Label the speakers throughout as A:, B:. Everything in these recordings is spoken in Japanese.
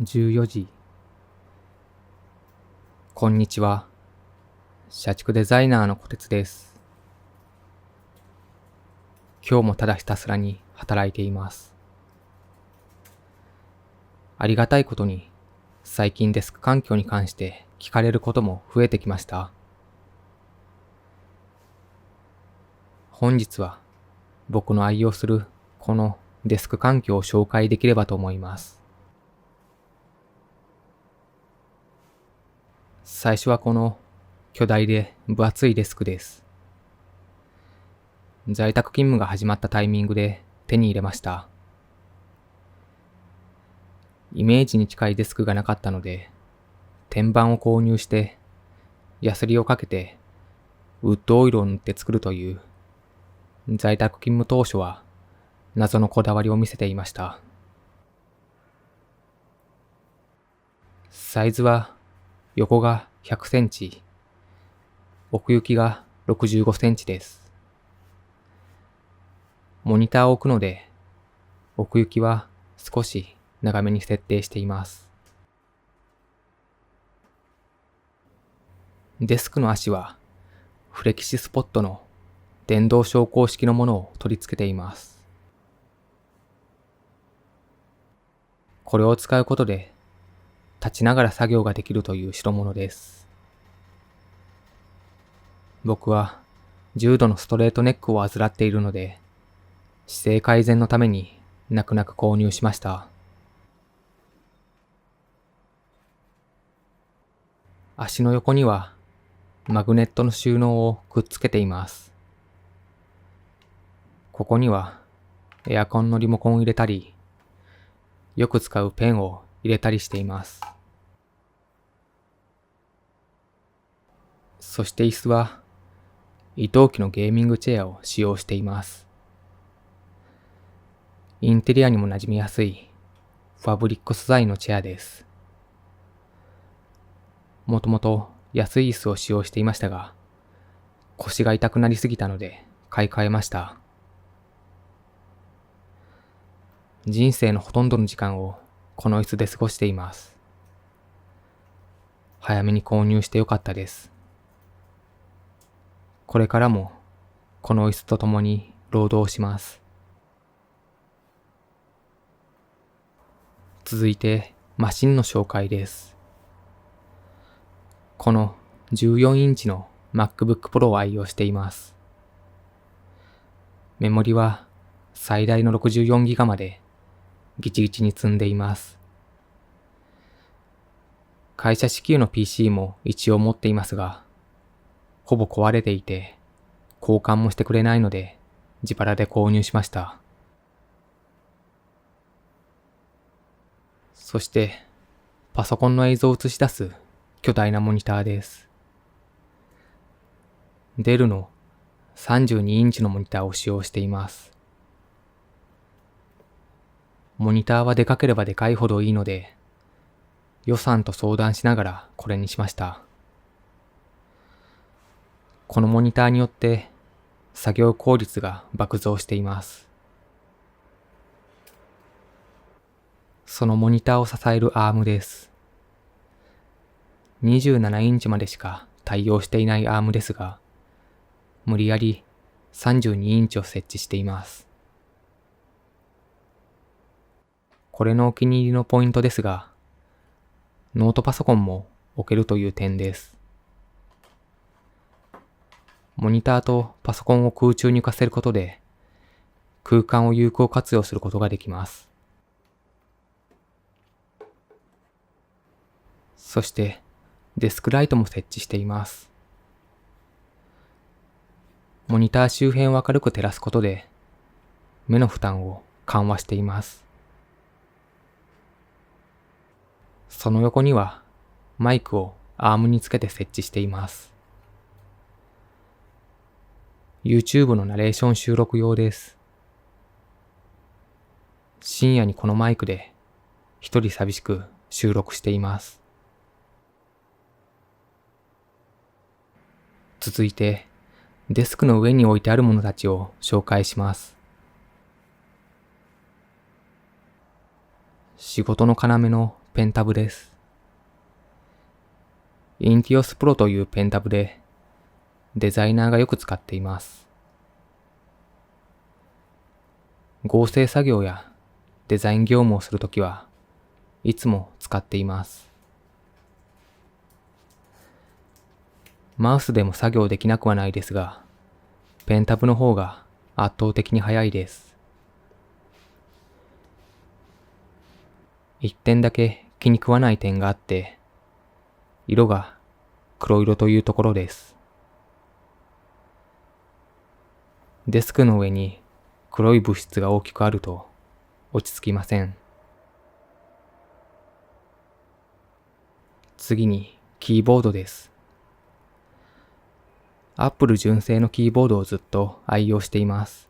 A: 14時。こんにちは。社畜デザイナーの小鉄です。今日もただひたすらに働いています。ありがたいことに、最近デスク環境に関して聞かれることも増えてきました。本日は僕の愛用するこのデスク環境を紹介できればと思います。最初はこの巨大で分厚いデスクです。在宅勤務が始まったタイミングで手に入れました。イメージに近いデスクがなかったので、天板を購入して、ヤスリをかけて、ウッドオイルを塗って作るという、在宅勤務当初は謎のこだわりを見せていました。サイズは横が100センチ、奥行きが65センチです。モニターを置くので、奥行きは少し長めに設定しています。デスクの足はフレキシスポットの電動昇降式のものを取り付けています。これを使うことで立ちながら作業ができるという代物です。僕は重度のストレートネックを患っているので、姿勢改善のために泣く泣く購入しました。足の横にはマグネットの収納をくっつけています。ここにはエアコンのリモコンを入れたり、よく使うペンを入れたりしています。そして椅子は伊藤家のゲーミングチェアを使用しています。インテリアにも馴染みやすいファブリック素材のチェアです。もともと安い椅子を使用していましたが、腰が痛くなりすぎたので買い替えました。人生のほとんどの時間をこの椅子で過ごしています。早めに購入してよかったです。これからもこの椅子と共に労働します。続いてマシンの紹介です。この14インチの MacBook Pro を愛用しています。メモリは最大の 64GB までギチギチに積んでいます。会社支給の PC も一応持っていますが、ほぼ壊れていて交換もしてくれないので自腹で購入しました。そしてパソコンの映像を映し出す巨大なモニターです。デルの32インチのモニターを使用しています。モニターはでかければでかいほどいいので、予算と相談しながらこれにしました。このモニターによって作業効率が爆増しています。そのモニターを支えるアームです。27インチまでしか対応していないアームですが、無理やり32インチを設置しています。これのお気に入りのポイントですが、ノートパソコンも置けるという点です。モニターとパソコンを空中に浮かせることで、空間を有効活用することができます。そしてデスクライトも設置しています。モニター周辺を明るく照らすことで、目の負担を緩和しています。その横にはマイクをアームにつけて設置しています。YouTube のナレーション収録用です。深夜にこのマイクで一人寂しく収録しています。続いてデスクの上に置いてあるものたちを紹介します。仕事の要のペンタブです。インティオスプロというペンタブで、デザイナーがよく使っています。合成作業やデザイン業務をするときはいつも使っています。マウスでも作業できなくはないですが、ペンタブの方が圧倒的に速いです。一点だけ気に食わない点があって、色が黒色というところです。デスクの上に黒い物質が大きくあると落ち着きません。次にキーボードです。Apple 純正のキーボードをずっと愛用しています。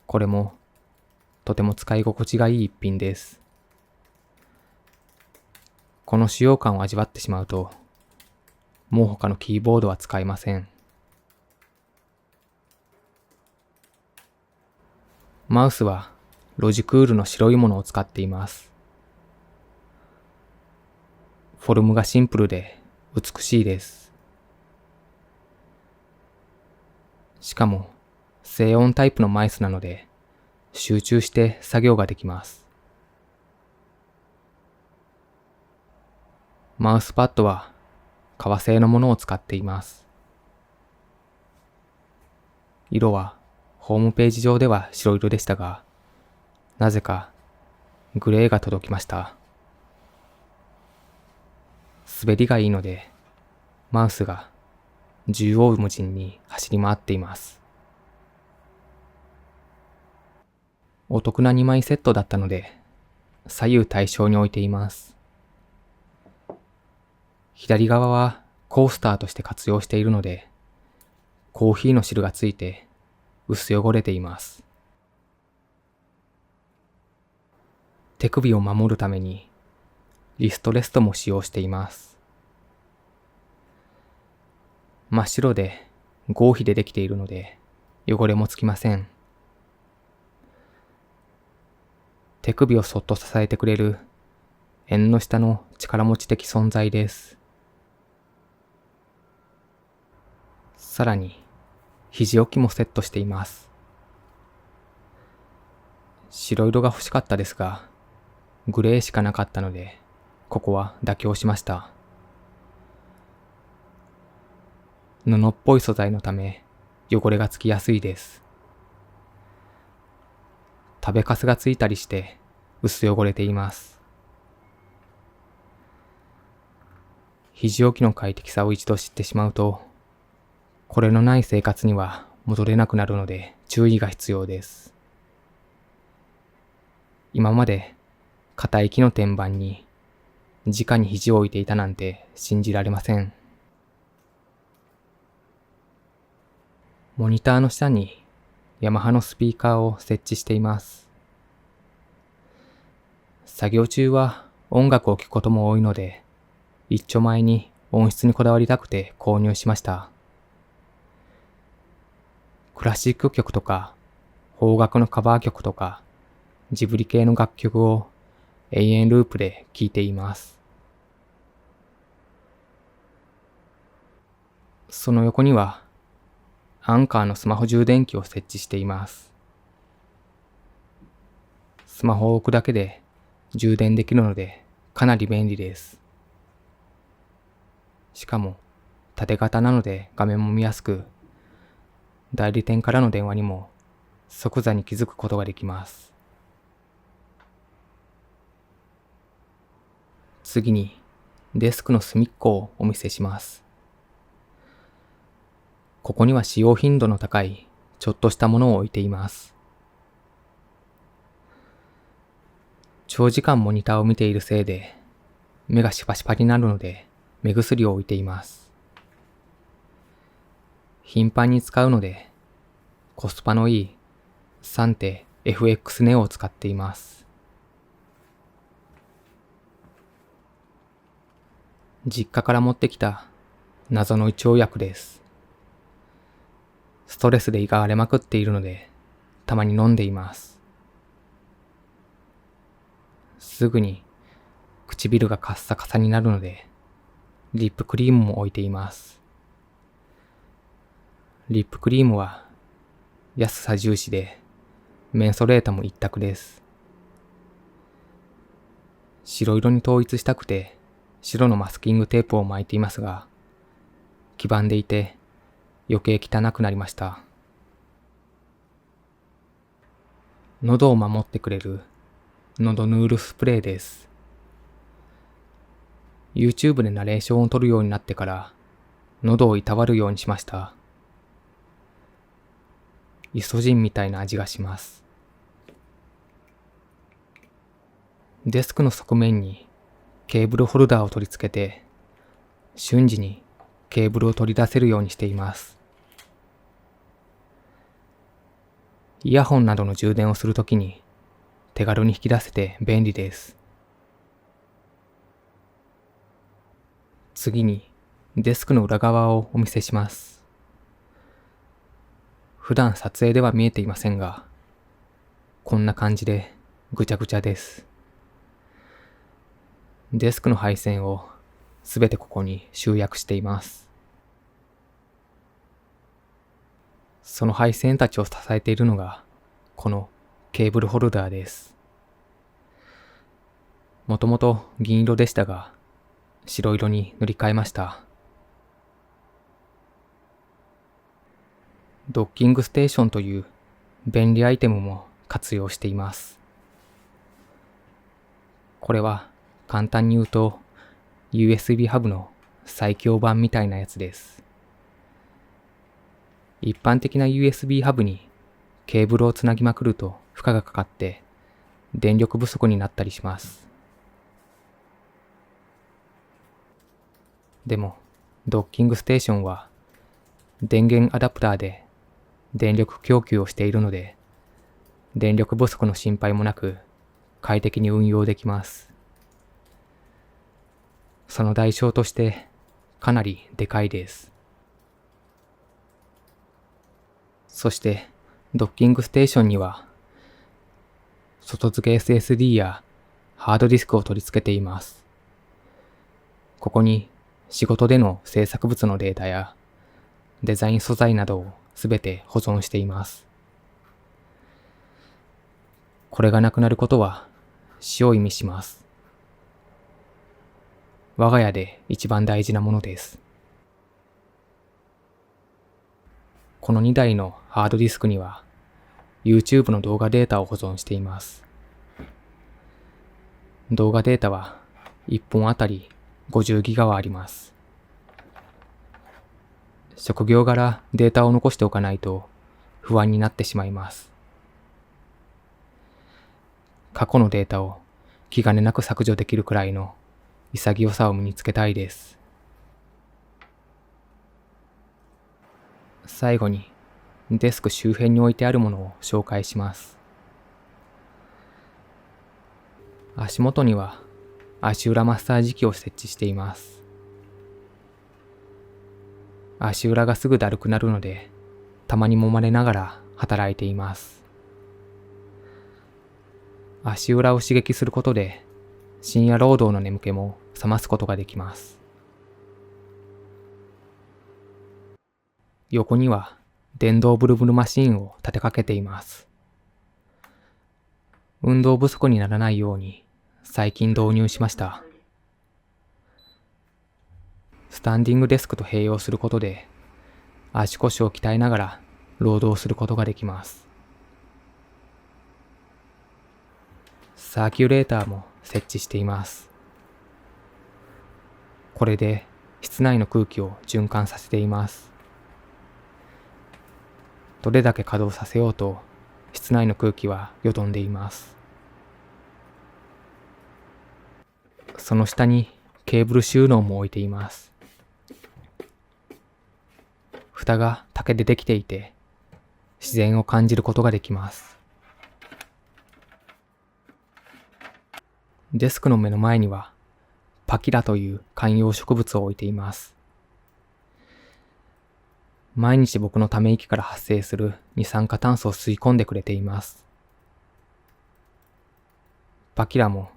A: これもとても使い心地がいい一品です。この使用感を味わってしまうと、もう他のキーボードは使えません。マウスはロジクールの白いものを使っています。フォルムがシンプルで美しいです。しかも静音タイプのマウスなので集中して作業ができます。マウスパッドは革製のものを使っています。色はホームページ上では白色でしたが、なぜかグレーが届きました。滑りがいいので、マウスが縦横無尽に走り回っています。お得な2枚セットだったので、左右対称に置いています。左側はコースターとして活用しているので、コーヒーの汁がついて薄汚れています。手首を守るためにリストレストも使用しています。真っ白で合皮でできているので汚れもつきません。手首をそっと支えてくれる縁の下の力持ち的存在です。さらに肘置きもセットしています。白色が欲しかったですが、グレーしかなかったので、ここは妥協しました。布っぽい素材のため、汚れがつきやすいです。食べかすがついたりして薄汚れています。肘置きの快適さを一度知ってしまうと、これのない生活には戻れなくなるので注意が必要です。今まで硬い木の天板に直に肘を置いていたなんて信じられません。モニターの下にヤマハのスピーカーを設置しています。作業中は音楽を聴くことも多いので、一丁前に音質にこだわりたくて購入しました。クラシック曲とか、邦楽のカバー曲とか、ジブリ系の楽曲を永遠ループで聴いています。その横には、アンカーのスマホ充電器を設置しています。スマホを置くだけで充電できるのでかなり便利です。しかも縦型なので画面も見やすく、代理店からの電話にも即座に気づくことができます。次にデスクの隅っこをお見せします。ここには使用頻度の高いちょっとしたものを置いています。長時間モニターを見ているせいで目がシパシパになるので目薬を置いています。頻繁に使うのでコスパのいいサンテ FX ネオを使っています。実家から持ってきた謎の胃腸薬です。ストレスで胃が荒れまくっているのでたまに飲んでいます。すぐに唇がカッサカサになるので、リップクリームも置いています。リップクリームは安さ重視で、メンソレータも一択です。白色に統一したくて白のマスキングテープを巻いていますが、黄ばんでいて余計汚くなりました。喉を守ってくれる喉ヌールスプレーです。YouTube でナレーションを撮るようになってから喉をいたわるようにしました。イソジンみたいな味がします。デスクの側面にケーブルホルダーを取り付けて、瞬時にケーブルを取り出せるようにしています。イヤホンなどの充電をするときに手軽に引き出せて便利です。次にデスクの裏側をお見せします。普段撮影では見えていませんが、こんな感じでぐちゃぐちゃです。デスクの配線をすべてここに集約しています。その配線たちを支えているのがこのケーブルホルダーです。もともと銀色でしたが、白色に塗り替えました。ドッキングステーションという便利アイテムも活用しています。これは簡単に言うと USB ハブの最強版みたいなやつです。一般的な USB ハブにケーブルをつなぎまくると負荷がかかって電力不足になったりします。でもドッキングステーションは電源アダプターで電力供給をしているので、電力不足の心配もなく快適に運用できます。その代償としてかなりでかいです。そしてドッキングステーションには外付け SSD やハードディスクを取り付けています。ここに仕事での制作物のデータやデザイン素材などをすべて保存しています。これがなくなることは死を意味します。我が家で一番大事なものです。この2台のハードディスクには YouTube の動画データを保存しています。動画データは1本あたり50ギガはあります。職業柄データを残しておかないと不安になってしまいます。過去のデータを気兼ねなく削除できるくらいの潔さを身につけたいです。最後にデスク周辺に置いてあるものを紹介します。足元には足裏マッサージ機を設置しています。足裏がすぐだるくなるので、たまに揉まれながら働いています。足裏を刺激することで、深夜労働の眠気も覚ますことができます。横には電動ブルブルマシンを立てかけています。運動不足にならないように最近導入しました。スタンディングデスクと併用することで足腰を鍛えながら労働することができます。サーキュレーターも設置しています。これで室内の空気を循環させています。どれだけ稼働させようと室内の空気はよどんでいます。その下にケーブル収納も置いています。蓋が竹でできていて自然を感じることができます。デスクの目の前にはパキラという観葉植物を置いています。毎日僕のため息から発生する二酸化炭素を吸い込んでくれています。パキラも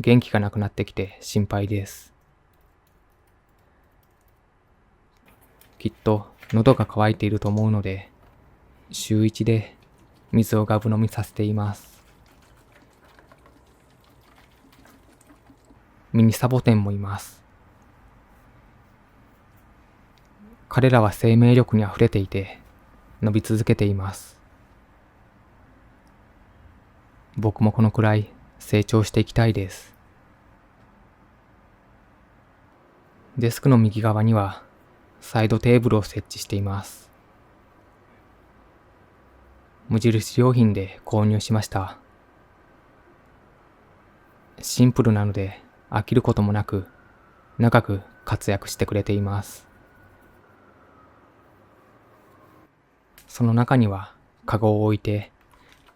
A: 元気がなくなってきて心配です。きっと喉が渇いていると思うので、週1で水をガブ飲みさせています。ミニサボテンもいます。彼らは生命力にあふれていて伸び続けています。僕もこのくらい成長していきたいです。デスクの右側にはサイドテーブルを設置しています。無印良品で購入しました。シンプルなので飽きることもなく長く活躍してくれています。その中にはカゴを置いて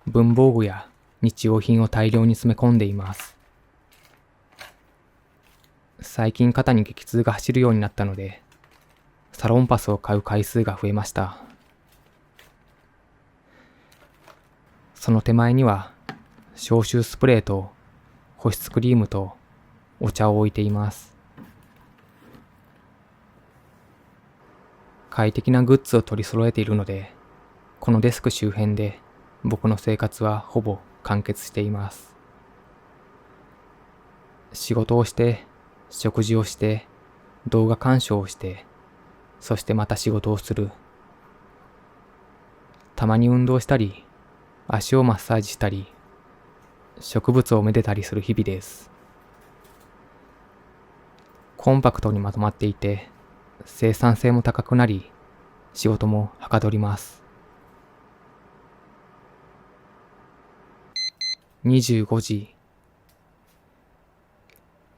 A: 文房具や日用品を大量に詰め込んでいます。最近肩に激痛が走るようになったのでサロンパスを買う回数が増えました。その手前には消臭スプレーと保湿クリームとお茶を置いています。快適なグッズを取り揃えているので、このデスク周辺で僕の生活はほぼ完結しています。仕事をして、食事をして、動画鑑賞をして、そしてまた仕事をする。たまに運動したり、足をマッサージしたり、植物をめでたりする日々です。コンパクトにまとまっていて、生産性も高くなり、仕事もはかどります。25時。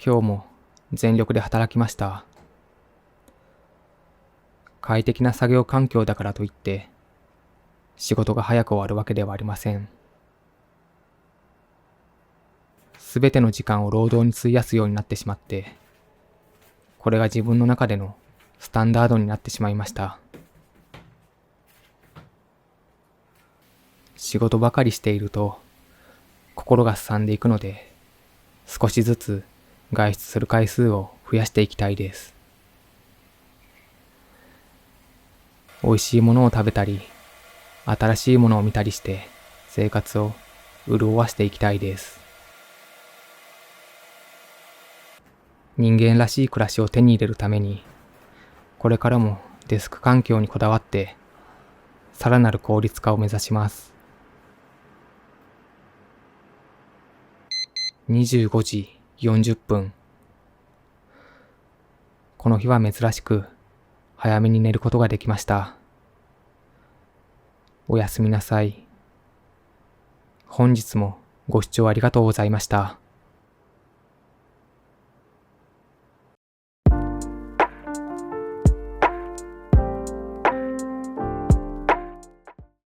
A: 今日も全力で働きました。快適な作業環境だからといって、仕事が早く終わるわけではありません。すべての時間を労働に費やすようになってしまって、これが自分の中でのスタンダードになってしまいました。仕事ばかりしていると、心がすさんでいくので、少しずつ外出する回数を増やしていきたいです。美味しいものを食べたり、新しいものを見たりして生活を潤わしていきたいです。人間らしい暮らしを手に入れるために、これからもデスク環境にこだわって、さらなる効率化を目指します。25時40分。この日は珍しく早めに寝ることができました。おやすみなさい。本日もご視聴ありがとうございました。